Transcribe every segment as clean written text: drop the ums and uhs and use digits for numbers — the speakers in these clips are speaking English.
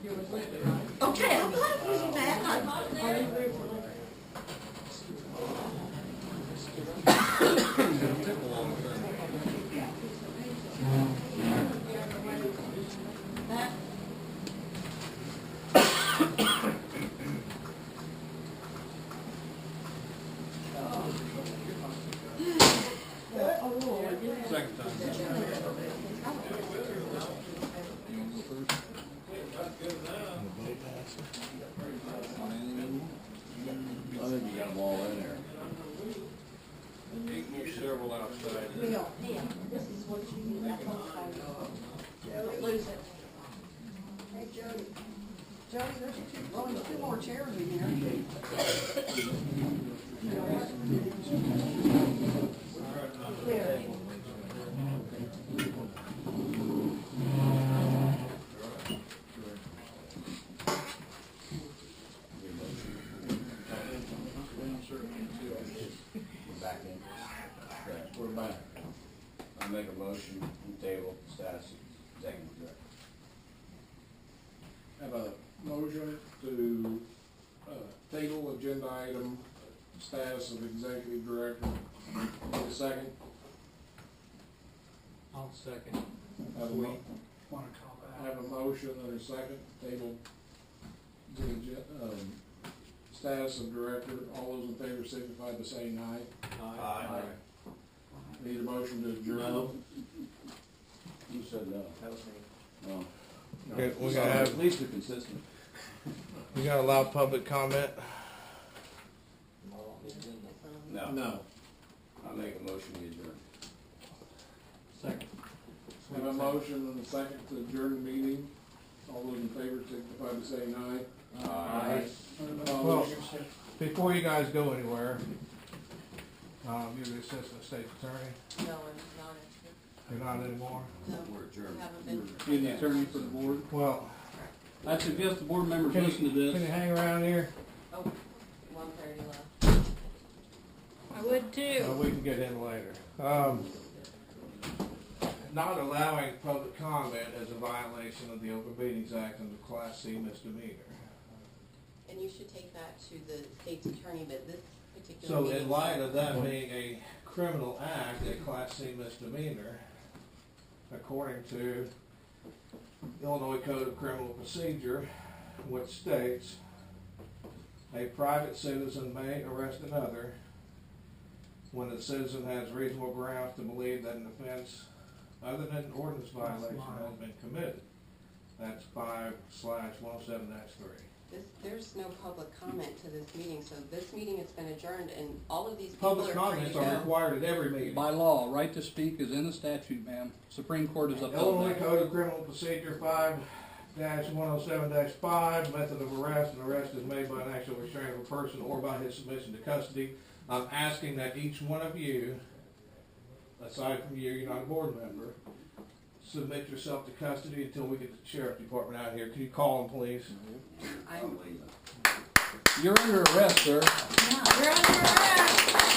Okay, I'm glad it wasn't bad. Second time. I think you got them all in there. There's several outside. Bill, yeah, this is what you need. That's what lose it. Hey, Jody. Jody, there's two more chairs in here. There. Back in. Right, we're back. I make a motion to table status executive director. Have a motion to table agenda item status of executive director. Need a second? I'll second. Have a motion and a second, table the status of director. All those in favor signify by saying aye. Aye. Need a motion to adjourn? No. You said no. That was me. No. Okay, we're So gonna have, at least we're consistent. we gotta allow public comment. No. No. I make a motion to adjourn. Second. Have a motion and a second to adjourn the meeting. All those in favor signify by saying aye. Aye. Well, Opposed? before you guys go anywhere, you're the assistant state attorney. No, I'm not interested. You're not anymore. No, We're adjourned. haven't been. Be the attorney for the board. Well, I suggest the board members can listen to you this. hang around here? Oh, 1:30 left. I would too. We can get in later. Not allowing public comment is a violation of the Open Meetings Act and the Class C misdemeanor. And you should take that to the state's attorney, but this particular So meeting. in light of that being a criminal act, a Class C misdemeanor, according to Illinois Code of Criminal Procedure, which states, a private citizen may arrest another when the citizen has reasonable grounds to believe that an offense other than an ordinance violation has been committed. That's 5/107-3. There's no public comment to this meeting, so this meeting has been adjourned, and all of these people Public are free to comments are go. required at every meeting. By law, right to speak is in the statute, ma'am. Supreme Court has upheld Illinois that. Code of Criminal Procedure 5-107-5, method of arrest. An arrest is made by an actual restraint of a person or by his submission to custody. I'm asking that each one of you, aside from you, you're not a board member, submit yourself to custody until we get the sheriff department out here. Can you call them, please? I'm You're under arrest, sir. You're under arrest.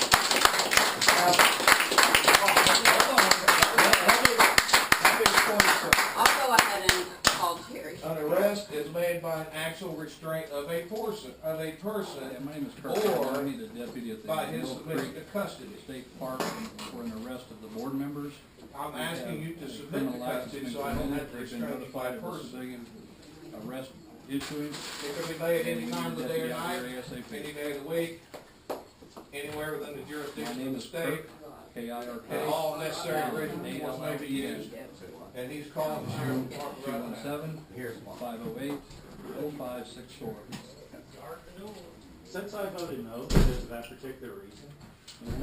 I'll go ahead and call Jerry. An arrest is made by an actual restraint of a person, Yeah, my name is Kirk. Or I need a deputy at the by his Mill submission Creek to custody. State Park for an arrest of the board members. I'm asking you to A submit to criminal act has custody been so I don't committed. have to They've been restrain the notified of a person. civilian arrest issuing. It can be made any time of the day or Deputy out night, there ASAP. any day of the week, anywhere within the My jurisdiction name of the is state, Kirk, K-I-R-K. and all necessary reasonable force may be used. And he's calling the sheriff department right now. 217-508-0564. Since I voted no, because of that particular reason,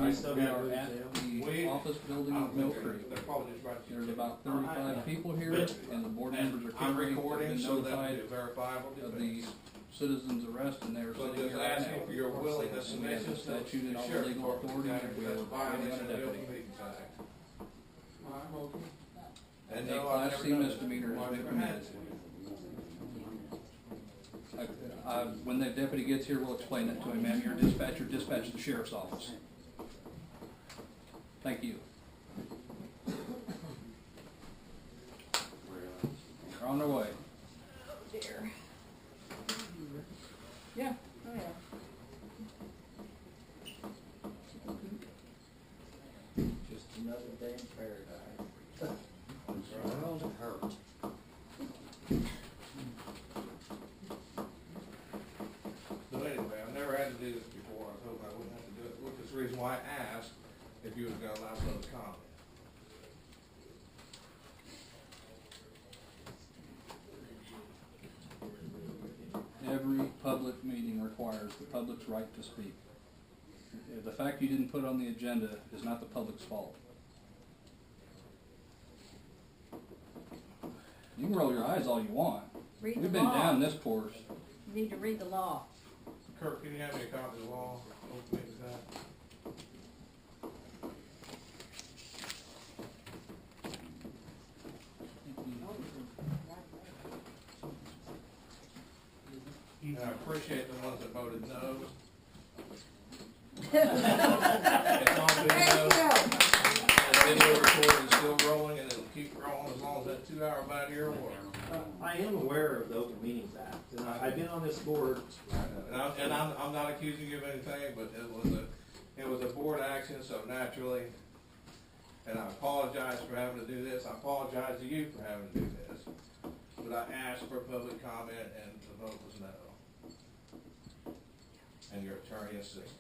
I still We got are to at We- the office building I of don't Mill think Creek. they're probably just right. There's about 35 people here, and the board members are I'm currently recording been so that notified it's verifiable. of the citizens' arrest, and they're So sitting just here right asking for now. your willingness And and we have the submission to statute and the all the sheriff legal department. authority, and we That's are a waiting violation on a of the Open deputy. Meetings Act. And no, a I've Class never C done it. misdemeanor has I've been never had committed. When the deputy gets here, we'll explain that to him, ma'am. Your dispatcher dispatch the sheriff's office. Thank you. They're on their way. Dear. public meeting requires the public's right to speak. The fact you didn't put it on the agenda is not the public's fault. You can roll your eyes all you want. Read We've the been law. down this course. You need to read the law. Kirk, can you have me a copy of the law? Open it to that. And I appreciate the ones that voted no. It's on video. And video recording is still rolling, and it'll keep rolling as long as that 2-hour bite here will work. I am aware of the Open Meetings Act, and I've been on this board. And I'm not accusing you of anything, but it was a board action, so naturally, and I apologize for having to do this, I apologize to you for having to do this, but I asked for public comment, and the vote was no. And your attorney assisted.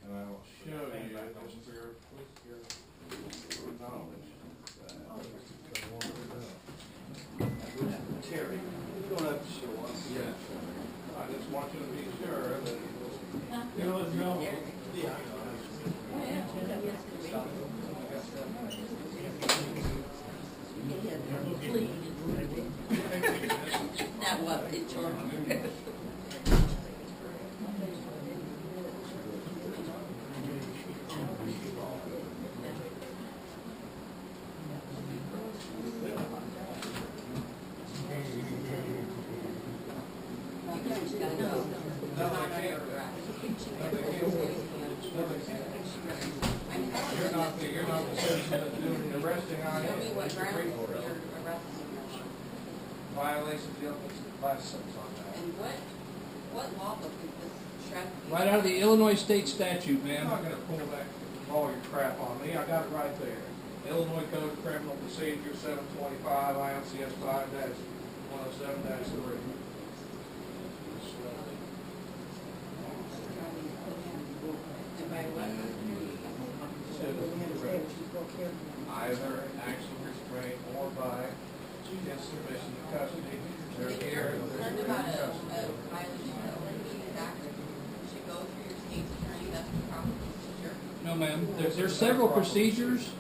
And I will show you, just for your knowledge, Terry, you don't have to show us. yeah, I just want you to be sure that You know what's wrong? Yeah. That was it, George. You're not the citizen that's doing the arresting on it. Violations, you'll license on that. And what law book is this shred? Right out of the Illinois state statute, I'm ma'am. not gonna pull back all your crap on me, I got it right there. Illinois Code of Criminal Procedure 725, ILCS 5-107-3. Either action restraint or by his submission to custody. They're here, Concerned they're about in a custody. violation of the Open Meetings Act, you should go through your state's attorney, that's the proper procedure. No, ma'am. There's several procedures.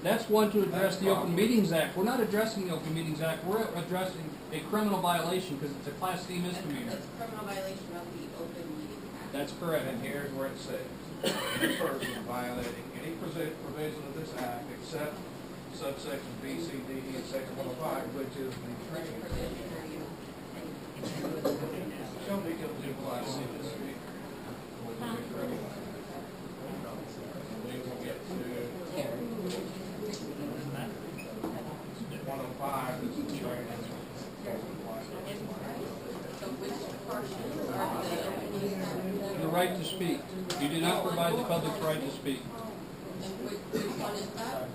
That's one to address the Open Meetings Act. We're not addressing the Open Meetings Act. We're addressing a criminal violation because it's a Class C misdemeanor. That's a criminal violation of the Open Meetings Act. That's correct. And here's where it says, any person violating any provision of this act except subsection B, C, D, E, and section 105, which is the Which training. provision are you? Shall be guilty of class C misdemeanor. We will get to 105, is the training. So which portions are the Open Meetings Act? The right to speak. You do not provide the public's right to speak. And which one is that?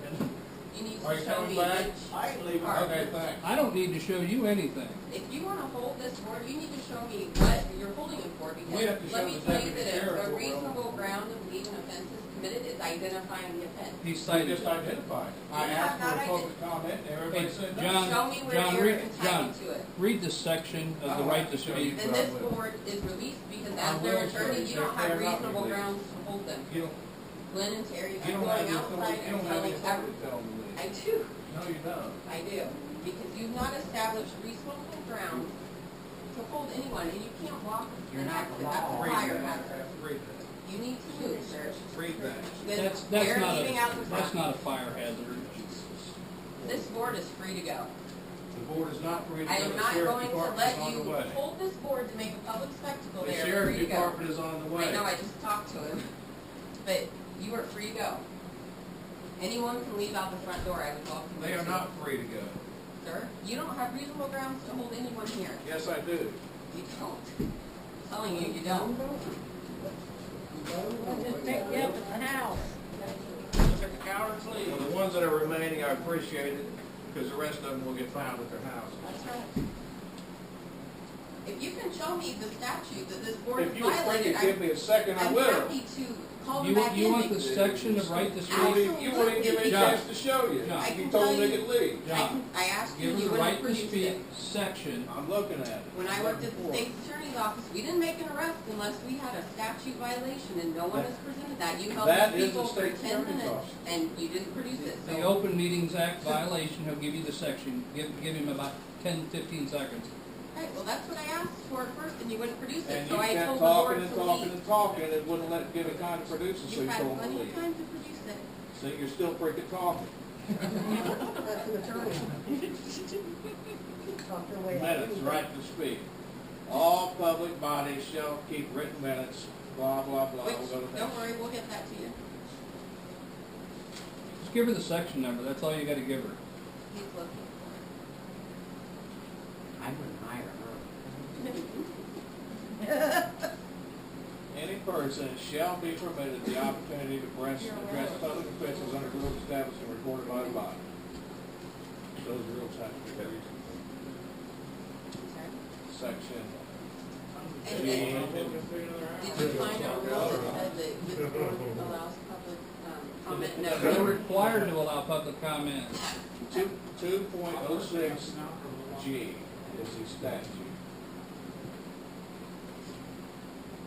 You need Are to you show coming me back? which part. Okay, thanks. I don't need to show you anything. If you want to hold this board, you need to show me what you're holding it for, We have to because let show me the tell you deputy that sheriff a what we're on. reasonable ground of believing offense is committed is identifying the offense. He I cited just it. identified it. I You asked have for a not public comment, and everybody Hey, said no. John, Show me where John, you're read, entitled John, to it. read the section of the right to speak. Then this board is released because I as their will show attorney, you. you don't They're have not reasonable released. grounds to hold them. You don't, Glenn and Terry, you I'm don't going have the outside authority, you and don't have the telling authority every, to tell them to leave. I do, No, you don't. I do, because you've not established reasonable grounds to hold anyone, and you can't walk an act without the fire hazard. Read that. You need to move, sir. Read that. Then That's they're not leaving out the that's front. not a fire hazard. This board is free to go. The board is not free to I go. am The not sheriff's going to department let is on you the way. hold this board to make a public spectacle. The They are sheriff's free to go. department is on the way. I know, I just talked to him, but you are free to go. Anyone can leave out the front door, I would welcome you They are to. not free to go. Sir, you don't have reasonable grounds to hold anyone here. Yes, I do. You don't. I'm telling you, you don't. I'll just pick you up at the house. Took the coward's leave. Well, the ones that are remaining, I appreciate it, because the rest of them will get found at their houses. That's right. If you can show me the statute that this board has If you were free violated, to give me a second, I I'm will. happy to call them You back want, in. you want the section of right to You speak? wouldn't give me a John. chance to show you. John. You told me to leave. John, I asked you, give and her you the wouldn't right to produce speak it. section. I'm looking at it. When I worked at the state's attorney's office, we didn't make an arrest unless we had a statute violation, and no one has presented that. You held That these is people the for state's 10 attorney's minutes, office. and you didn't produce it, The so. Open Meetings Act violation, he'll give you the section. Give him about 10, 15 seconds. Right, well, that's what I asked for at first, and you wouldn't produce it, And so you I kept told the talking board and to talking leave. and talking, and wouldn't let give it time to produce it, so You've you had told me to plenty of leave. time to produce it. So you're still freaking talking. That's an attorney. Minutes, right to speak. All public bodies shall keep written minutes, blah, blah, blah. Which, We'll go to that. don't worry, we'll get that to you. Just give her the section number, that's all you gotta give her. He's looking I wouldn't hire her. Any person shall be permitted the opportunity to address public officials under rules established and recorded by the body. Those rules have to be very section. And G. did you find a rule that said that this board allows public comment? No. They're required to allow public comment. 2.06 G is the statute.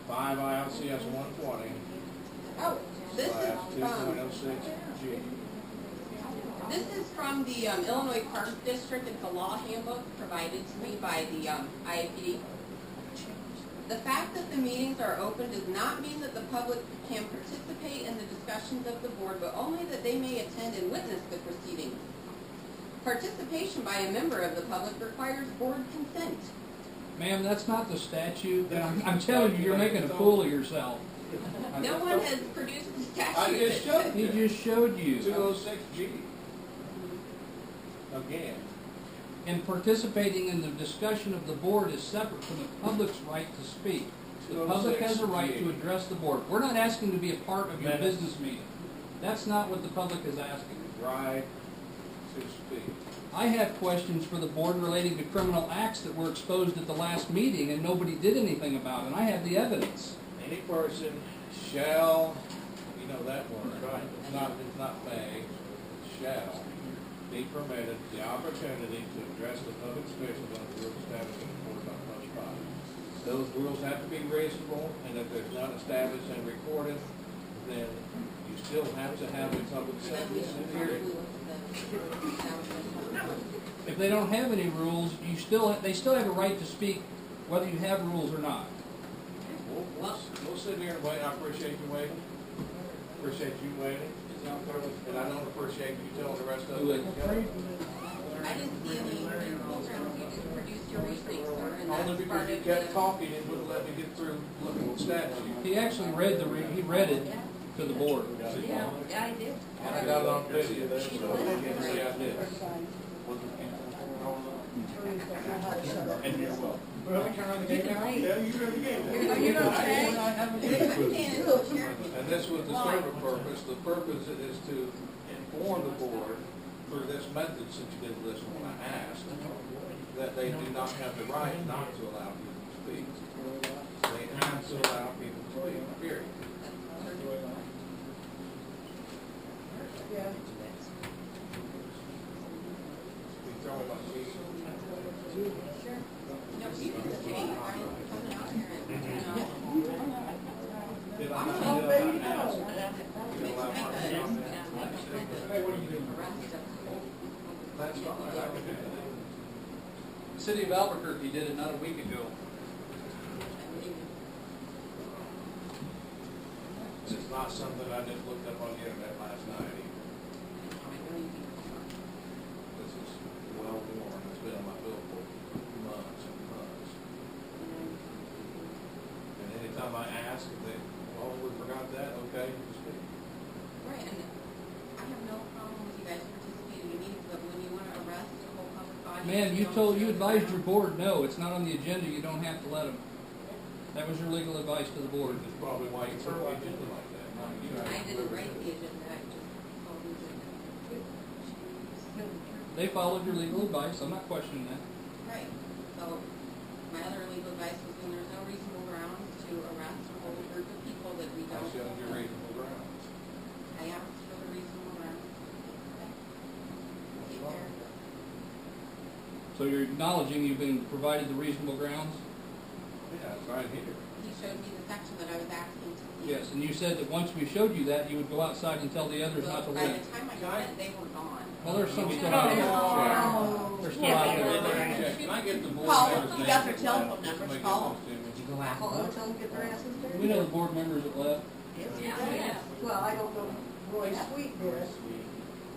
5 ILCS 120 Oh, this is, slash 2.06 G. this is from the Illinois Park District. It's a law handbook provided to me by the IAPD. The fact that the meetings are open does not mean that the public can participate in the discussions of the board, but only that they may attend and witness the proceedings. Participation by a member of the public requires board consent. Ma'am, that's not the statute, and I'm telling you, you're making a fool of yourself. No one has produced the statute. I just showed He you. just showed you. 206 G. Again. And participating in the discussion of the board is separate from the public's right to speak. The public has a right to address the board. We're not asking to be a part of your Minutes. business meeting. That's not what the public is asking. Right to speak. I have questions for the board relating to criminal acts that were exposed at the last meeting and nobody did anything about, and I have the evidence. Any person shall, you know that word, right? It's not may, shall be permitted the opportunity to address the public officials under the rules established and recorded by the public body. Those rules have to be reasonable, and if there's none established and recorded, then you still have to have a public Then we session should hearing. probably look at the If they don't have any rules, they still have a right to speak whether you have rules or not. We'll sit here and wait. I appreciate you waiting. Appreciate you waiting. And I don't appreciate you telling the rest of them. I didn't see any programs. You didn't produce your reasoning, sir, and Only that's because part you of kept the. talking and wouldn't let me get through looking at the statute. He actually read he read it to the board. Yeah, I did. I got it on video, so you can't say I did. And you're welcome. You can leave. You're gonna say? And this was the server purpose. The purpose is to inform the board through this method, since you didn't listen when I asked, that they do not have the right not to allow people to speak. They have to allow people to speak, period. You throw my feet. No, you didn't say, I'm coming out here and, Did I not ask? Did I not ask? Hey, what are you doing? That's fine. I can do that. The city of Albuquerque did it not a week ago. It's not something I just looked up on the internet last night. This is well worn. It's been on my bill for months and months. And anytime I ask, they, oh, we forgot that, okay, you can speak. Right, and I have no problem with you guys participating in meetings, but when you want to arrest a whole public body. Man, you advised your board, no, it's not on the agenda, you don't have to let them. That was your legal advice to the board. That's probably why you took the agenda like that. Not you. I didn't write the agenda, I just told you that. They followed your legal advice, I'm not questioning that. Right, so my other legal advice was when there's no reasonable grounds to arrest or hold a group of people that we That's don't. your reasonable ground. I asked for the reasonable grounds. Take care. So you're acknowledging you've been provided the reasonable grounds? Yeah, it's right here. He showed me the section that I was asking to leave. Yes, and you said that once we showed you that, you would go outside and tell the others not to By leave. the time I got it, they were gone. Well, there's some still out there. They're still out there. Can I get the board Call members' them. You names? got their telephone Somebody numbers. give Call those them. to me. Did you go after them? Tell them to get their asses dirty? We know the board members that left. Yeah. Well, I don't know Roy Sweet did,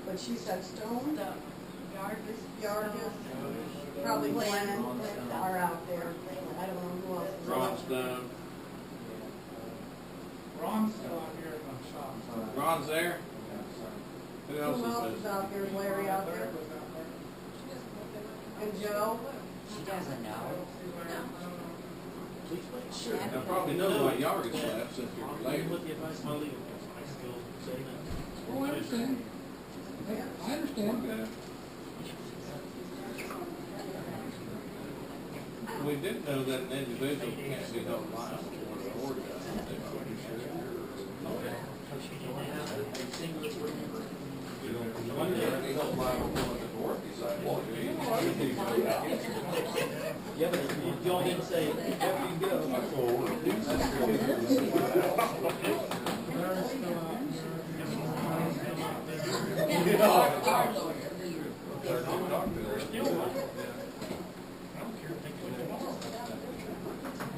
but she said Stone, Yargis, probably Glenn are out there. I don't know who else. is Ron out Stone. Ron's still out here in the shop. Ron's there? Who there. else Who else is is there? out there? Is Larry out there? And Joe? She doesn't know. I probably know why Yargis left since you're related. With the advice of my legal counsel, I still say that. Oh, I understand. I understand. Okay. We did know that an individual can't be held liable for the order. Yeah, but if y'all didn't say, after you go.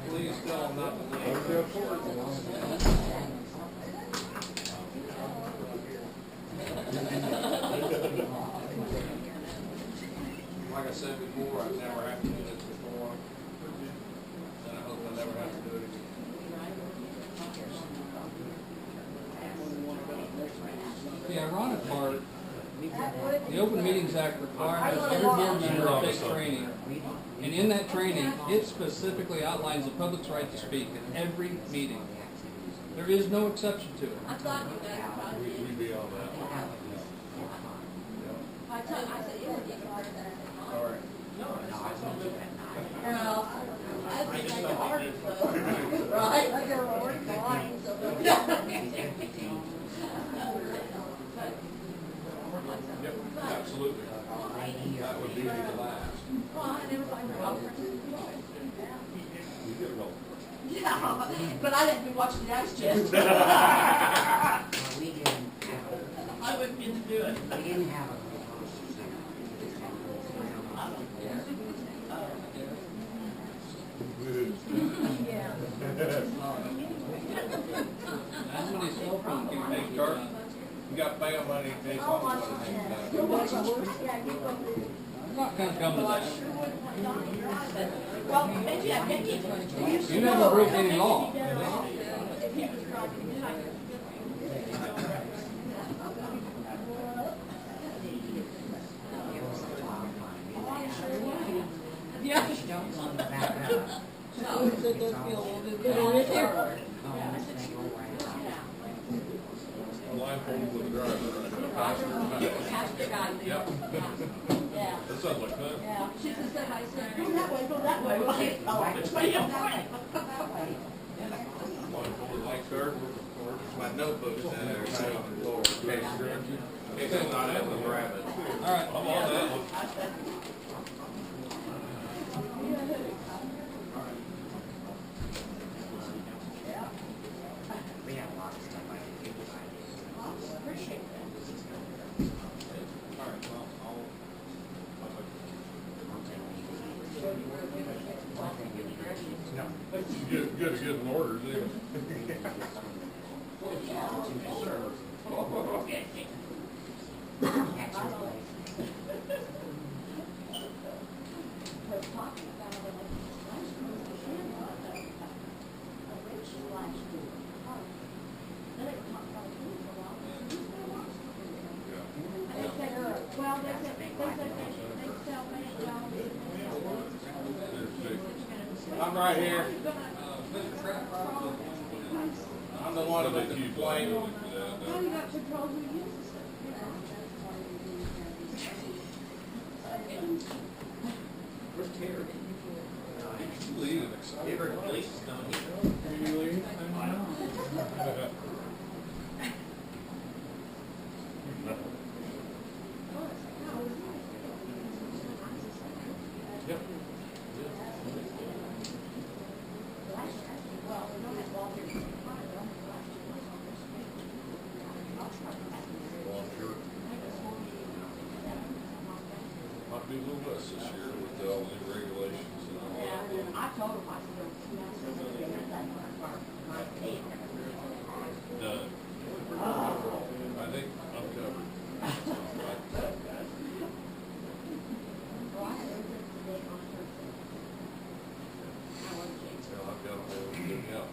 Please tell them not to leave. Like I said before, I've never had to do this before. And I hope I never have to do it again. The ironic part, the Open Meetings Act requires every board member to take training. And in that training, it specifically outlines the public's right to speak at every meeting. There is no exception to it. I thought you guys about it. We'd be all that. I said, it would be hard. All right. No, I told you at night. Well, I think like the hardest right, I got a word line, so. Yep, absolutely. That would be the last. Well, I never find her out. You get it all. Yeah, but I didn't be watching the ice chest. We didn't have I wouldn't get to do it. we didn't have a How many cell phone can you Hey, make? Kurt, you got bail money in case someone I'm not gonna come to that. Well, maybe I did. You never broke any law. If he was driving, I could. Yeah. don't want to back up. No. It's It does feel a little bit all better. forward. Homes, they go right out. blindfolded with the driver. Pastor guy there. Yep. Yeah. That sounds like fun. Yeah. She just said, I said, go that way, go that way. Well, which way you going? Blindfolded like Kurt. My notebook's down there, so on the floor. In case I'm not able to grab it. All right. I'm on that one. We have a lot of stuff I can do. Appreciate that. All right, well, Good to get an order, too. Well, they said they sell I'm right here. I'm the one that complained. How you got control who uses it? Where's Terry? leaving excited. Ever the police is coming here. You leave? Yep. Might be a little less this year with all the regulations and all that. I told him, I said, Done. I think I'm covered. So I've got a whole good help.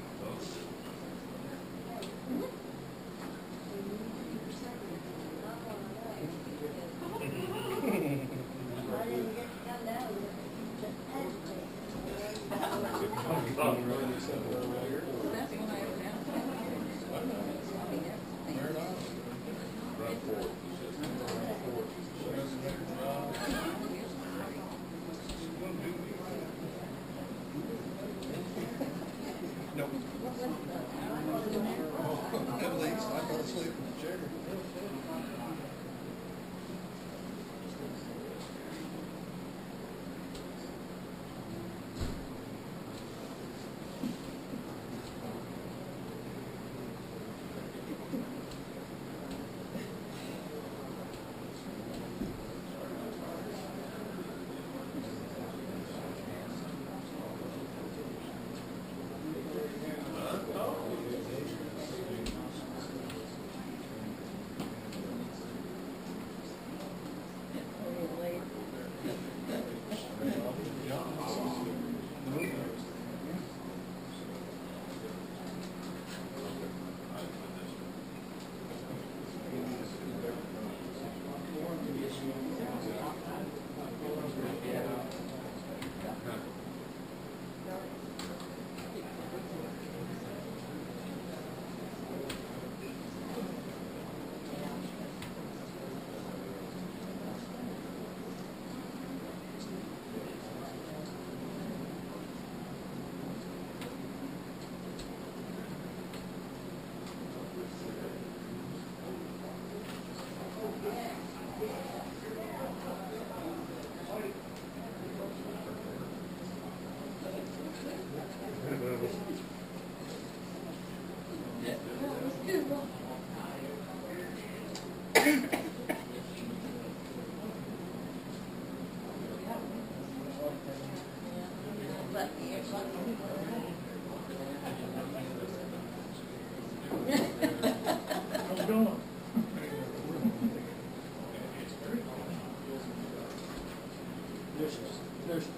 How's it going?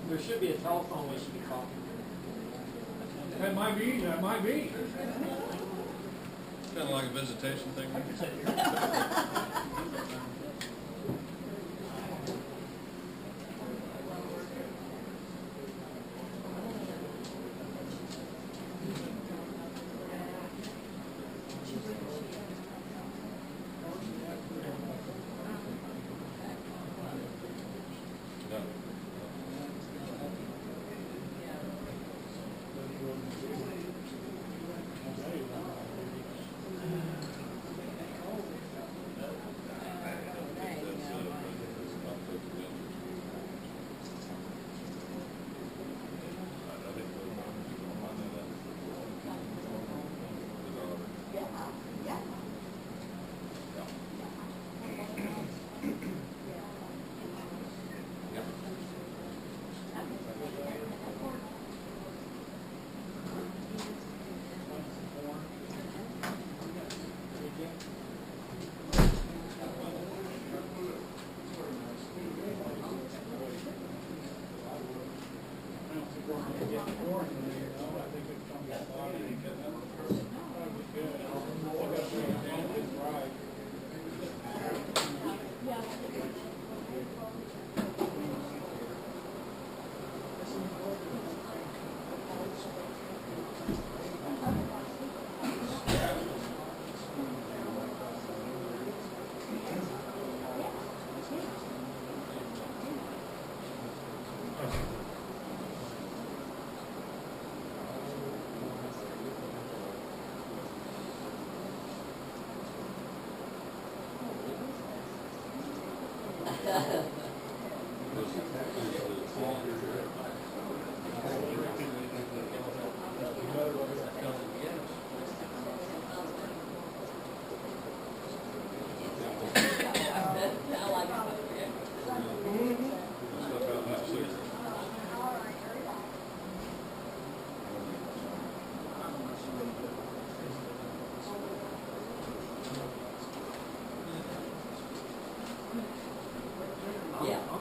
There should be a telephone we should be calling. That might be, that might be. Kind of like a visitation thing.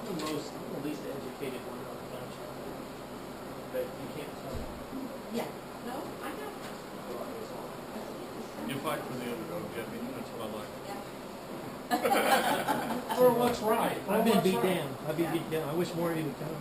the most, I'm the least educated one on the bunch. But you can't tell me. Yeah. No, I know. You fight for the underdog, Jimmy, that's what I like. Yeah. For what's right. I've been beat down. I've been beat down. I wish more of you would come.